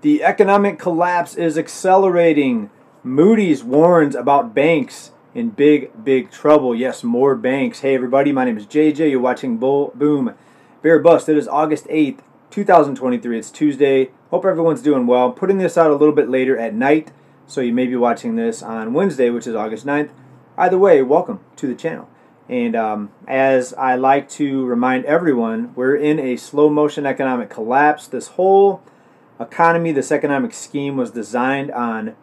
The economic collapse is accelerating. Moody'S warns about banks in big trouble. Yes, more banks. Hey everybody, my name is JJ. You're watching Bull Boom Bear Bust. It is August 8th, 2023. It's Tuesday. Hope everyone's doing well. I'm putting this out a little bit later at night, so you may be watching this on Wednesday, which is August 9th. Either way, welcome to the channel. And as I like to remind everyone, we're in a slow motion economic collapse. This whole economy, this economic scheme was designed on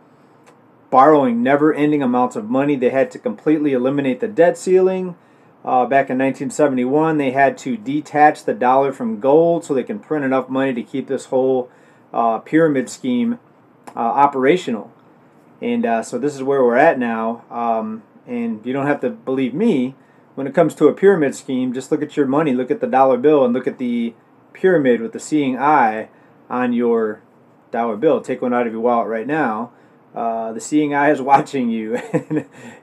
borrowing never-ending amounts of money. They had to completely eliminate the debt ceiling. Back in 1971, they had to detach the dollar from gold so they can print enough money to keep this whole pyramid scheme operational. And so this is where we're at now. And you don't have to believe me. When it comes to a pyramid scheme, just look at your money, look at the dollar bill, and look at the pyramid with the seeing eye on your dollar bill. Take one out of your wallet right now. The seeing eye is watching you.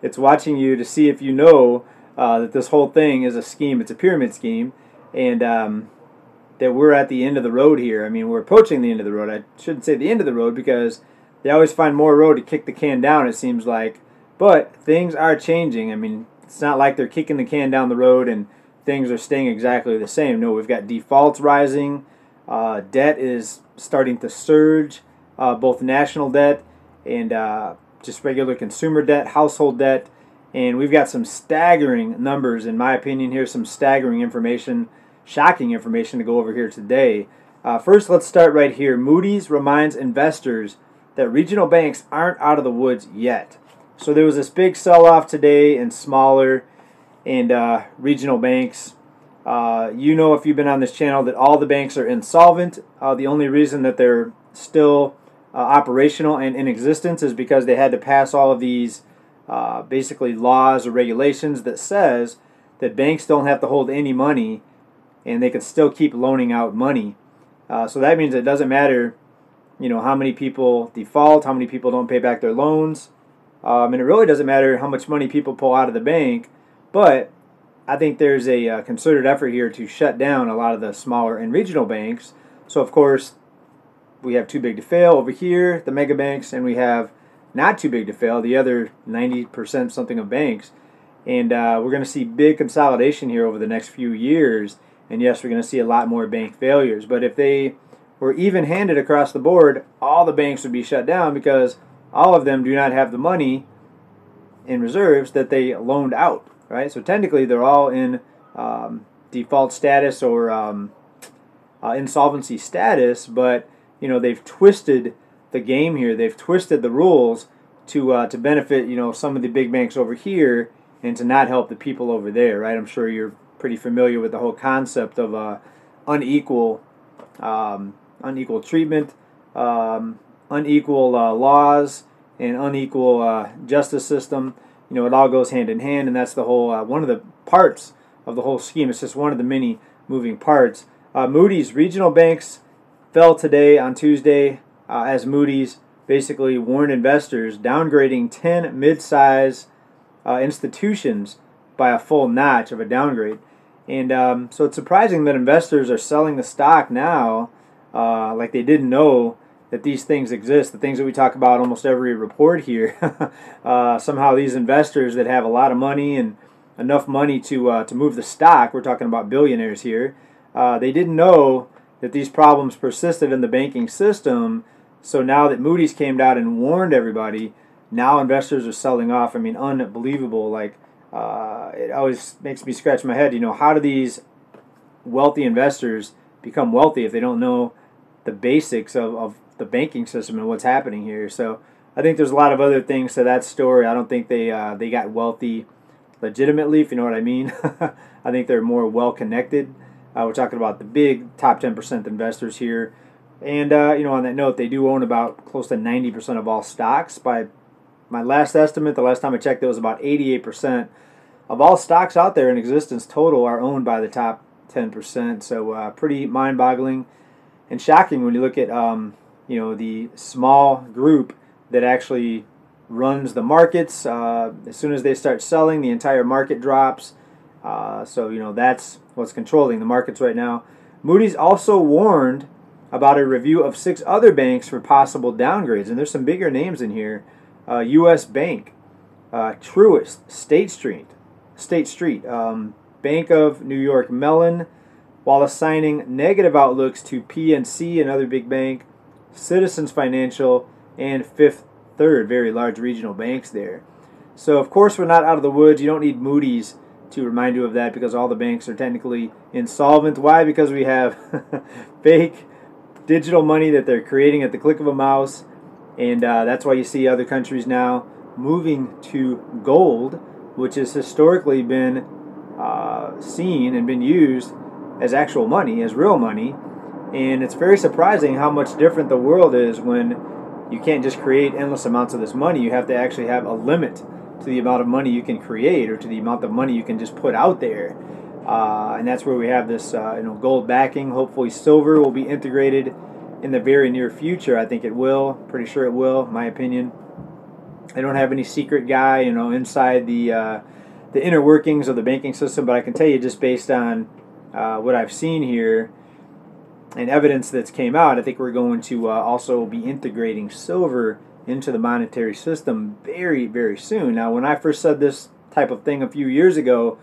It's watching you to see if you know that this whole thing is a scheme. It's a pyramid scheme, and that we're at the end of the road here. I mean, we're approaching the end of the road. I shouldn't say the end of the road because they always find more road to kick the can down, it seems like. But things are changing. I mean, it's not like they're kicking the can down the road and things are staying exactly the same. No, we've got defaults rising. Debt is starting to surge, both national debt and just regular consumer debt, household debt. And we've got some staggering numbers, in my opinion. Here's some staggering information, shocking information to go over here today. First, let's start right here. Moody'S reminds investors that regional banks aren't out of the woods yet. So there was this big sell-off today in smaller and regional banks. You know, if you've been on this channel, that all the banks are insolvent. The only reason that they're still operational and in existence is because they had to pass all of these basically laws or regulations that says that banks don't have to hold any money and they can still keep loaning out money. So that means it doesn't matter, you know, how many people default, how many people don't pay back their loans. And it really doesn't matter how much money people pull out of the bank, but I think there's a concerted effort here to shut down a lot of the smaller and regional banks. So, of course, we have too big to fail over here, the mega banks, and we have not too big to fail, the other 90% something of banks. And we're going to see big consolidation here over the next few years. And yes, we're going to see a lot more bank failures. But if they were even-handed across the board, all the banks would be shut down because all of them do not have the money in reserves that they loaned out, right? So technically, they're all in default status or insolvency status, but you know they've twisted the game here. They've twisted the rules to benefit some of the big banks over here and to not help the people over there, right? I'm sure you're pretty familiar with the whole concept of unequal treatment. Unequal laws and unequal justice system. You know, it all goes hand in hand, and that's the whole one of the parts of the whole scheme. It's just one of the many moving parts. Moody's regional banks fell today on Tuesday as Moody's basically warned investors, downgrading 10 mid-size institutions by a full notch of a downgrade. And so it's surprising that investors are selling the stock now like they didn't know that these things exist, the things that we talk about almost every report here. Somehow these investors that have a lot of money and enough money to move the stock, we're talking about billionaires here, they didn't know that these problems persisted in the banking system. So now that Moody's came out and warned everybody, now investors are selling off. I mean, unbelievable. Like, it always makes me scratch my head. You know, how do these wealthy investors become wealthy if they don't know the basics of the banking system and what's happening here? So I think there's a lot of other things to that story. I don't think they got wealthy legitimately, if you know what I mean. I think they're more well connected. We're talking about the big top 10% investors here, and on that note, they do own about close to 90% of all stocks. By my last estimate, the last time I checked, it was about 88% of all stocks out there in existence total are owned by the top 10%. So pretty mind-boggling and shocking when you look at the small group that actually runs the markets. As soon as they start selling, the entire market drops. So that's what's controlling the markets right now. Moody's also warned about a review of 6 other banks for possible downgrades. And there's some bigger names in here. U.S. Bank, Truist, State Street, Bank of New York Mellon, while assigning negative outlooks to PNC, another big bank, Citizens Financial, and Fifth Third, very large regional banks there. So, of course, we're not out of the woods. You don't need Moody'S to remind you of that because all the banks are technically insolvent. Why? Because we have fake digital money that they're creating at the click of a mouse. And that's why you see other countries now moving to gold, which has historically been seen and been used as actual money, as real money. And it's very surprising how much different the world is when you can't just create endless amounts of this money. You have to actually have a limit to the amount of money you can create, or to the amount of money you can just put out there. And that's where we have this gold backing. Hopefully silver will be integrated in the very near future. I think it will. Pretty sure it will, my opinion. I don't have any secret guy, inside the inner workings of the banking system, but I can tell you just based on what I've seen here and evidence that's came out, I think we're going to also be integrating silver into the monetary system very, very soon. Now, when I first said this type of thing a few years ago,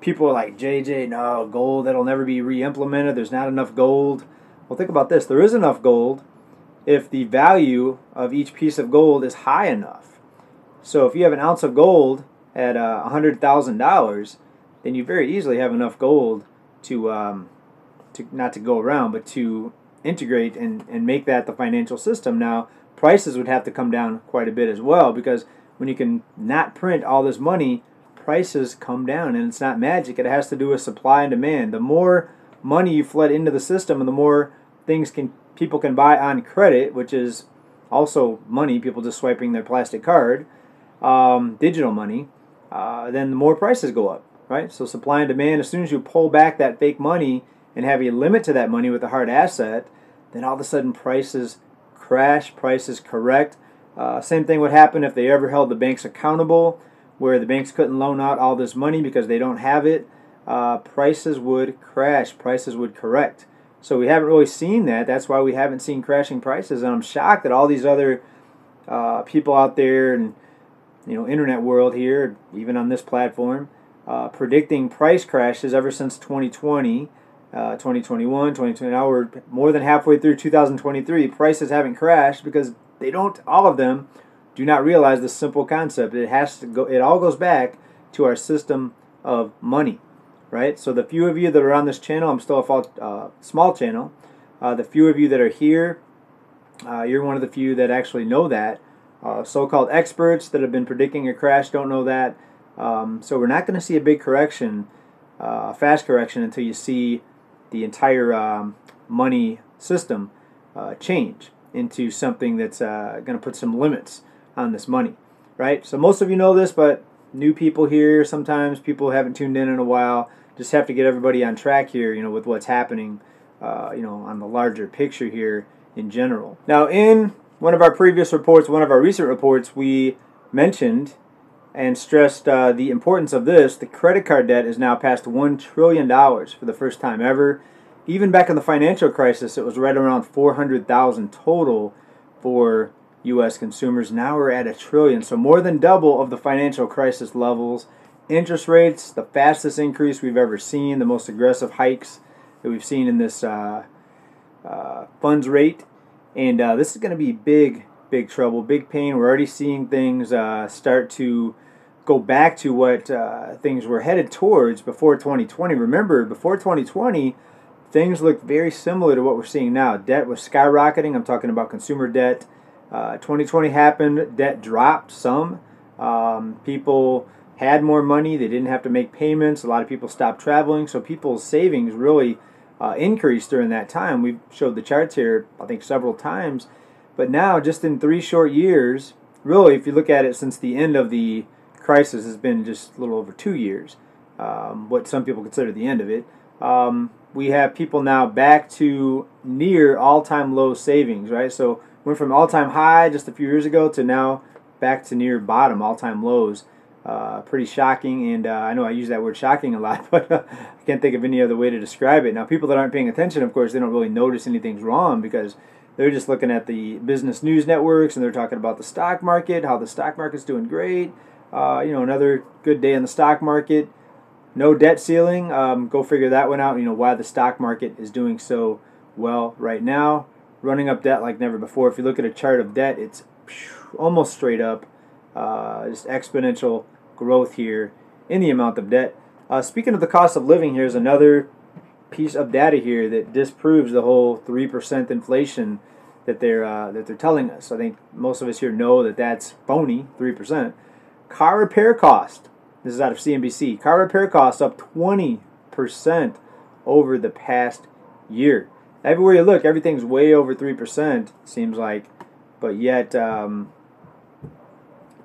people were like, JJ, no, gold, that'll never be re-implemented. There's not enough gold. Well, think about this. There is enough gold if the value of each piece of gold is high enough. So if you have an ounce of gold at $100,000, then you very easily have enough gold to not to go around, but to integrate and make that the financial system. Now, prices would have to come down quite a bit as well, because when you can not print all this money, prices come down, and it's not magic. It has to do with supply and demand. The more money you flood into the system, and the more things people can buy on credit, which is also money, people just swiping their plastic card, digital money, then the more prices go up, right? So supply and demand, as soon as you pull back that fake money and have a limit to that money with a hard asset, then all of a sudden prices crash, prices correct. Same thing would happen if they ever held the banks accountable, where the banks couldn't loan out all this money because they don't have it. Prices would crash, prices would correct. So we haven't really seen that. That's why we haven't seen crashing prices. And I'm shocked that all these other people out there and internet world here, even on this platform, predicting price crashes ever since 2020, 2021, 2020. Now we're more than halfway through 2023. Prices haven't crashed because they don't. All of them do not realize the simple concept. It has to go. It all goes back to our system of money, right? So the few of you that are on this channel, I'm still a small channel. The few of you that are here, you're one of the few that actually know that. So-called experts that have been predicting a crash don't know that. So we're not going to see a big correction, a fast correction, until you see the entire money system change into something that's going to put some limits on this money, right? So most of you know this, but new people here, sometimes people haven't tuned in a while. Just have to get everybody on track here, with what's happening, on the larger picture here in general. Now, in one of our previous reports, one of our recent reports, we mentioned and stressed the importance of this. The credit card debt is now past $1 trillion for the first time ever. Even back in the financial crisis, it was right around 400,000 total for U.S. consumers. Now we're at $1 trillion, so more than double of the financial crisis levels. Interest rates, the fastest increase we've ever seen, the most aggressive hikes that we've seen in this funds rate. And this is going to be big trouble, big pain. We're already seeing things start to go back to what things were headed towards before 2020. Remember, before 2020, things looked very similar to what we're seeing now. Debt was skyrocketing. I'm talking about consumer debt. 2020 happened. Debt dropped some. People had more money. They didn't have to make payments. A lot of people stopped traveling. So people's savings really increased during that time. We've showed the charts here, I think, several times. But now, just in 3 short years, really, if you look at it since the end of the crisis, has been just a little over 2 years, what some people consider the end of it. We have people now back to near all-time low savings, right? So went from all-time high just a few years ago to now back to near bottom, all-time lows. Pretty shocking, and I know I use that word shocking a lot, but I can't think of any other way to describe it. Now, people that aren't paying attention, of course, they don't really notice anything's wrong because they're just looking at the business news networks and they're talking about the stock market, how the stock market's doing great. Another good day in the stock market. No debt ceiling. Go figure that one out. Why the stock market is doing so well right now. Running up debt like never before. If you look at a chart of debt, it's almost straight up. Just exponential growth here in the amount of debt. Speaking of the cost of living, here's another piece of data here that disproves the whole 3% inflation that they're telling us. I think most of us here know that that's phony, 3%. Car repair cost. This is out of CNBC. Car repair costs up 20% over the past year. Everywhere you look, everything's way over 3%, seems like, but yet,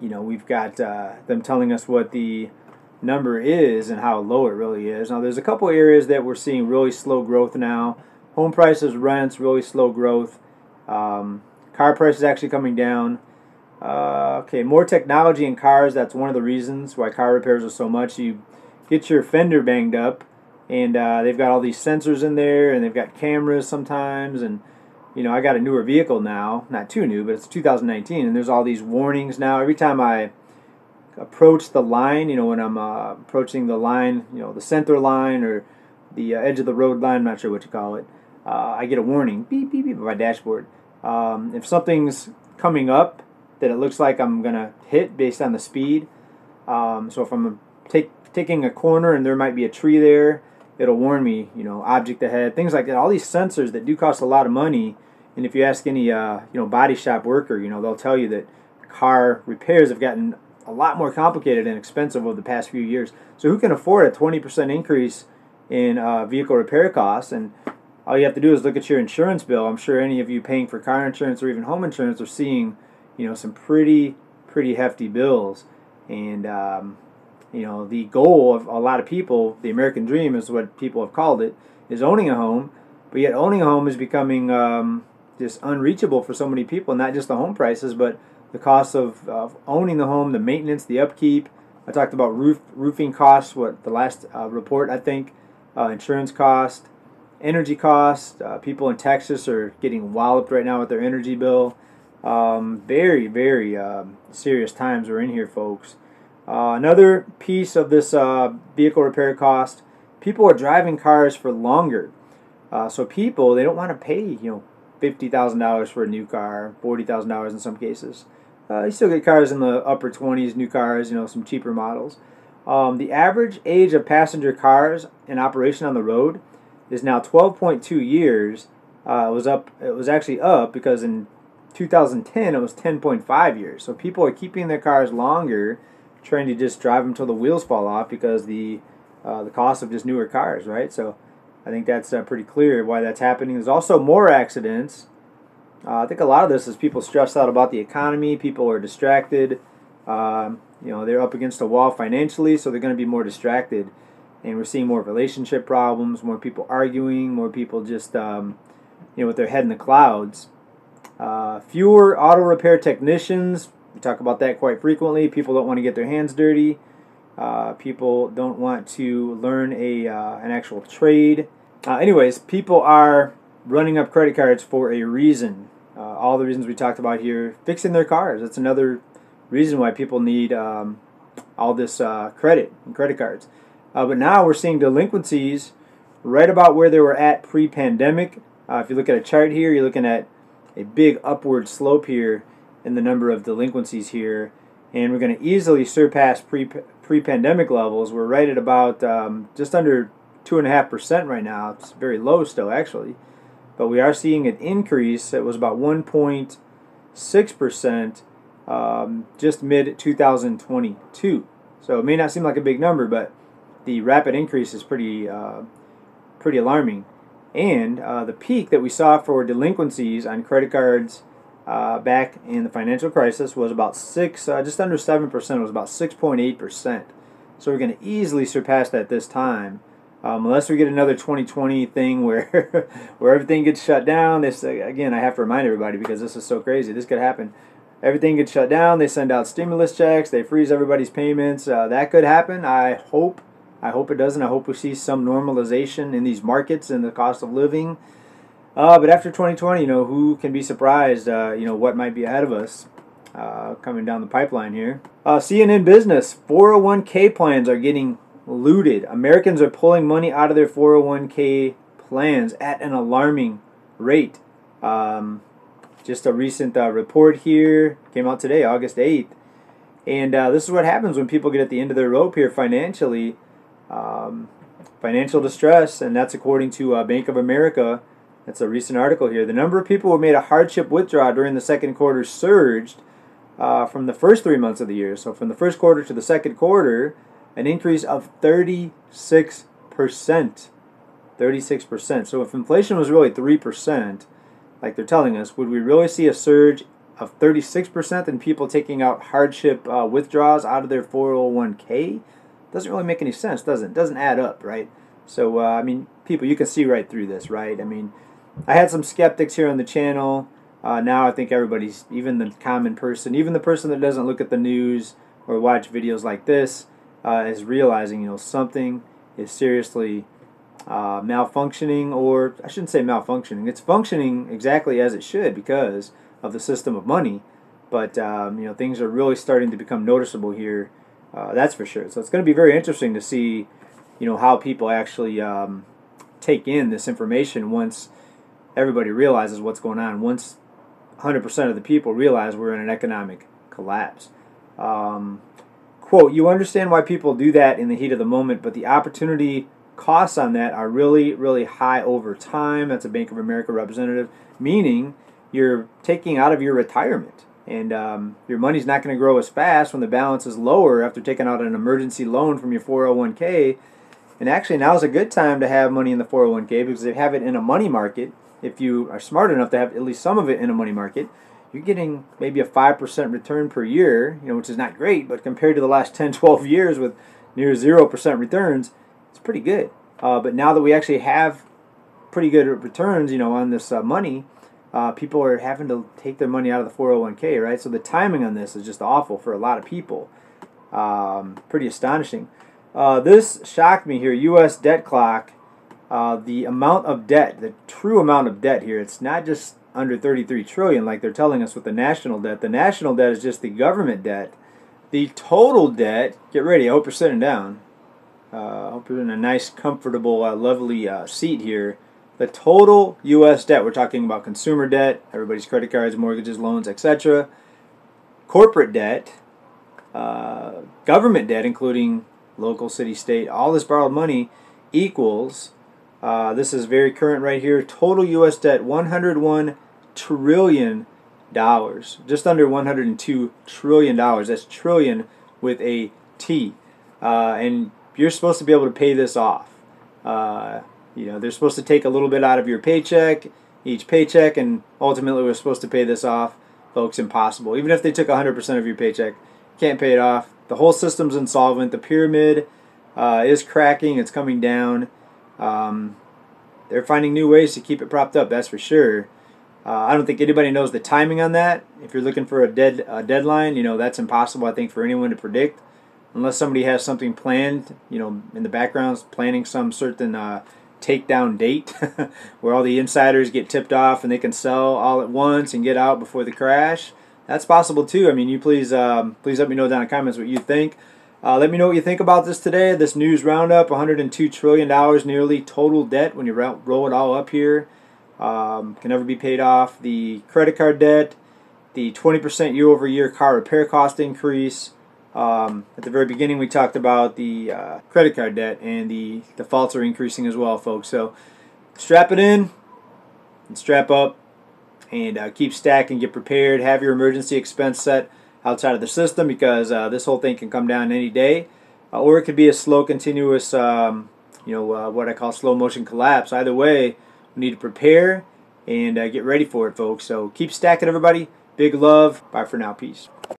we've got them telling us what the number is and how low it really is. Now, there's a couple areas that we're seeing really slow growth now. Home prices, rents, really slow growth. Car prices actually coming down. Okay, more technology in cars. That's one of the reasons why car repairs are so much. You get your fender banged up, and they've got all these sensors in there, and they've got cameras sometimes. And I got a newer vehicle now, not too new, but it's 2019, and there's all these warnings now. Every time I approach the line, when I'm approaching the line, the center line or the edge of the road line, I'm not sure what you call it, I get a warning, beep, beep, beep, on my dashboard. If something's coming up that it looks like I'm going to hit based on the speed, so if I'm taking a corner and there might be a tree there, it'll warn me, object ahead, things like that. All these sensors that do cost a lot of money, and if you ask any, body shop worker, they'll tell you that car repairs have gotten a lot more complicated and expensive over the past few years. So who can afford a 20% increase in vehicle repair costs? And all you have to do is look at your insurance bill. I'm sure any of you paying for car insurance or even home insurance are seeing, some pretty hefty bills. And the goal of a lot of people, the American dream is what people have called it, is owning a home. But yet owning a home is becoming just unreachable for so many people. Not just the home prices, but the cost of owning the home, the maintenance, the upkeep. I talked about roofing costs, the last report, I think. Insurance cost, energy cost. People in Texas are getting walloped right now with their energy bill. Very serious times we're in here, folks. Another piece of this vehicle repair cost, people are driving cars for longer. So people, they don't want to pay, $50,000 for a new car, $40,000 in some cases. You still get cars in the upper 20s, new cars, some cheaper models. The average age of passenger cars in operation on the road is now 12.2 years. It was actually up because in 2010 it was 10.5 years. So people are keeping their cars longer, trying to just drive them till the wheels fall off because the cost of just newer cars, right? So I think that's pretty clear why that's happening. There's also more accidents. I think a lot of this is people stressed out about the economy. People are distracted. They're up against a wall financially, so they're going to be more distracted. And we're seeing more relationship problems, more people arguing, more people just, with their head in the clouds. Fewer auto repair technicians. We talk about that quite frequently. People don't want to get their hands dirty. People don't want to learn an actual trade. Anyways, people are running up credit cards for a reason. All the reasons we talked about here, fixing their cars. That's another reason why people need all this credit and credit cards. But now we're seeing delinquencies right about where they were at pre-pandemic. If you look at a chart here, you're looking at a big upward slope here in the number of delinquencies here. And we're going to easily surpass pre-pandemic levels. We're right at about just under 2.5% right now. It's very low still, actually. But we are seeing an increase. It was about 1.6% just mid-2022. So it may not seem like a big number, but the rapid increase is pretty alarming. And the peak that we saw for delinquencies on credit cards back in the financial crisis was about just under 7%. It was about 6.8%. So we're going to easily surpass that this time. Unless we get another 2020 thing where everything gets shut down. This again, I have to remind everybody because this is so crazy. This could happen. everything gets shut down. They send out stimulus checks. They freeze everybody's payments. That could happen. I hope it doesn't. I hope we see some normalization in these markets and the cost of living. But after 2020, who can be surprised? What might be ahead of us coming down the pipeline here. CNN Business, 401k plans are getting looted. Americans are pulling money out of their 401k plans at an alarming rate. Just a recent report here came out today, August 8th. And this is what happens when people get at the end of their rope here financially. Financial distress, and that's according to Bank of America. That's a recent article here. The number of people who made a hardship withdrawal during the second quarter surged from the first 3 months of the year. So from the first quarter to the second quarter, an increase of 36%. 36%. So if inflation was really 3%, like they're telling us, would we really see a surge of 36% in people taking out hardship withdrawals out of their 401k? Doesn't really make any sense, does it? Doesn't add up, right? So, I mean, people, you can see right through this, right? I mean, I had some skeptics here on the channel. Now I think everybody's, even the common person, even the person that doesn't look at the news or watch videos like this, is realizing, something is seriously malfunctioning, or I shouldn't say malfunctioning. It's functioning exactly as it should because of the system of money. But, things are really starting to become noticeable here. That's for sure. So it's going to be very interesting to see, how people actually take in this information once everybody realizes what's going on. Once 100% of the people realize we're in an economic collapse. Quote, you understand why people do that in the heat of the moment, but the opportunity costs on that are really, really high over time. That's a Bank of America representative, meaning you're taking out of your retirement. And your money's not going to grow as fast when the balance is lower after taking out an emergency loan from your 401k. And actually, now is a good time to have money in the 401k because they have it in a money market. If you are smart enough to have at least some of it in a money market, you're getting maybe a 5% return per year, which is not great, but compared to the last 10, 12 years with near 0% returns, it's pretty good. But now that we actually have pretty good returns, on this money, people are having to take their money out of the 401k, right? So the timing on this is just awful for a lot of people. Pretty astonishing. This shocked me here. U.S. debt clock. The amount of debt, the true amount of debt here, it's not just under 33 trillion like they're telling us with the national debt. The national debt is just the government debt. The total debt, get ready, I hope you're sitting down. I hope you're in a nice, comfortable, lovely seat here. The total U.S. debt, we're talking about consumer debt, everybody's credit cards, mortgages, loans, etc. Corporate debt, government debt, including local, city, state, all this borrowed money equals, this is very current right here, total U.S. debt, $101 trillion. Just under $102 trillion. That's trillion with a T. And you're supposed to be able to pay this off. They're supposed to take a little bit out of your paycheck, each paycheck, and ultimately we're supposed to pay this off. Folks, impossible. Even if they took 100% of your paycheck, can't pay it off. The whole system's insolvent. The pyramid is cracking. It's coming down. They're finding new ways to keep it propped up, that's for sure. I don't think anybody knows the timing on that. If you're looking for a deadline, that's impossible, I think, for anyone to predict. Unless somebody has something planned, in the background, planning some certain takedown date where all the insiders get tipped off and they can sell all at once and get out before the crash. That's possible too. I mean, you please let me know down in the comments what you think. Let me know what you think about this today. This news roundup, $102 trillion nearly total debt when you roll it all up here. Can never be paid off. The credit card debt, the 20% year-over-year car repair cost increase. At the very beginning we talked about the credit card debt, and the defaults are increasing as well, folks. So strap it in and strap up and keep stacking, get prepared, have your emergency expense set outside of the system because this whole thing can come down any day, or it could be a slow, continuous, what I call slow motion collapse. Either way, we need to prepare and get ready for it, folks. So keep stacking, everybody. Big love. Bye for now. Peace.